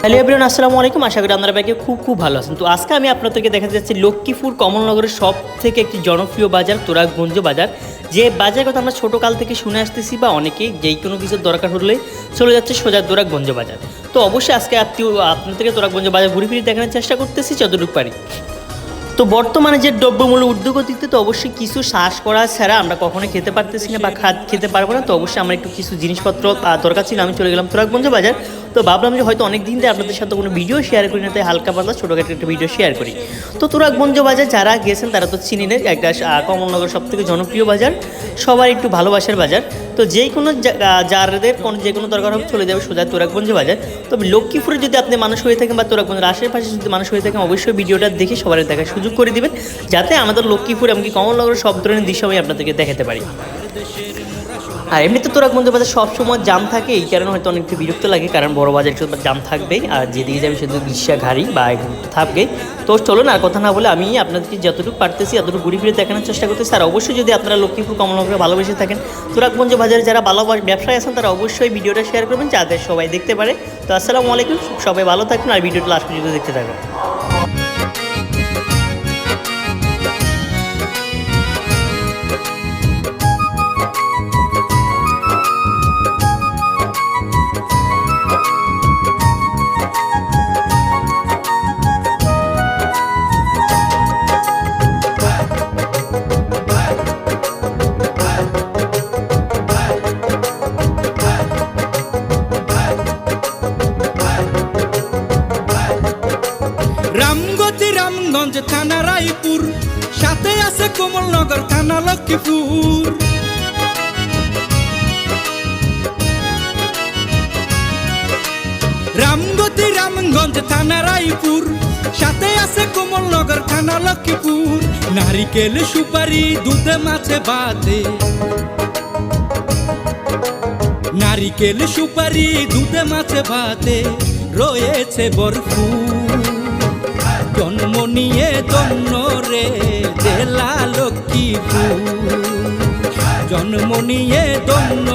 Hello everyone, আসসালামু আলাইকুম। আশা করি আপনারা ব্যাগে খুব ভালো আছেন। তো আজকে আমি আপনাদেরকে দেখাতে যাচ্ছি লক্ষ্মীপুর কমলনগরের সব থেকে একটি জনপ্রিয় বাজার তুরাগগঞ্জ বাজার। যে বাজারের কথা আমরা ছোটোকাল থেকে শুনে আসতেছি বা অনেকেই যেই কোনো কিছুর দরকার হলে চলে যাচ্ছে সোজা তুরাগগঞ্জ বাজার। তো অবশ্যই আজকে আপনাদেরকে তুরাগগঞ্জ বাজার ঘুরে ফিরে দেখানোর চেষ্টা করতেছি যতটুকু পারি। তো বর্তমানে যে দ্রব্যমূল্য ঊর্ধ্বগতিতে, তো অবশ্যই কিছু শ্বাস করা ছাড়া আমরা কখনোই খেতে পারতেছি না বা খেতে পারবো না। তো অবশ্যই আমার একটু কিছু জিনিসপত্র দরকার ছিল, আমি চলে গেলাম তুরাগগঞ্জ বাজার। তো ভাবলাম যে হয়তো অনেক দিন ধরে আপনাদের সাথে কোনো ভিডিও শেয়ার করি না, তাই হালকা পাতলা ছোটোখাটো একটা ভিডিও শেয়ার করি। তো তুরাগগঞ্জ বাজার যারা গেছেন তারা তো চিনেন, একটা কমলনগর সব থেকে জনপ্রিয় বাজার, সবার একটু ভালোবাসার বাজার। তো যে কোনো যাদের যে কোনো দরকার হবে চলে যাবে সোজা তুরাগগঞ্জ বাজার। তবে লক্ষ্মীপুরে যদি আপনি মানুষ হয়ে থাকেন বা তুরাগগঞ্জের আশেপাশে যদি মানুষ হয়ে থাকেন, অবশ্যই ভিডিওটা দেখে সবার দেখার সুযোগ করে দিবেন, যাতে আমাদের লক্ষ্মীপুর এমনকি কমলনগরের সব ধরনের দৃশ্য আমি আপনাদেরকে দেখাতে পারি। আর এমনিতে তুরাগগঞ্জ বাজার সবসময় জাম থাকে, এই কারণে হয়তো অনেকটা বিরক্ত লাগে, কারণ বড় বাজার একটু জাম থাকবেই, আর যেদিকে যাবে সেদিকে রিক্সা গাড়ি বা থাকবেই। তো চলুন আর কথা না বলে আমি আপনাদেরকে যতটুকু পারতেছি এতটুকু ঘুরে ফিরে দেখানোর চেষ্টা করতেছি। আর অবশ্যই যদি আপনারা লক্ষ্মীপুর কমলনগরে ভালোবেসে থাকেন, তুরাগগঞ্জ বাজারে যারা ভালো ব্যবসায়ী আছেন তারা অবশ্যই ভিডিওটা শেয়ার করবেন যাতে সবাই দেখতে পারে। তো আসসালামু আলাইকুম, সবাই ভালো থাকুন আর ভিডিওটা লাস্ট পর্যন্ত দেখতে থাকুন। রামগঞ্জ থানা রায়পুর, সাথে আছে কমলনগর থানা লক্ষ্মীপুর। রামগঞ্জ থানা রায়পুর, সাথে আছে কমলনগর থানা লক্ষ্মীপুর। নারিকেল সুপারি দুধে মাছে ভাতে, নারিকেল সুপারি দুধে মাছে ভাতে রয়েছে ভরপুর। জন্ম নিয়ে ধন্য রে জেলা লক্ষ্মীপুর, জন্ম নিয়ে ধন্য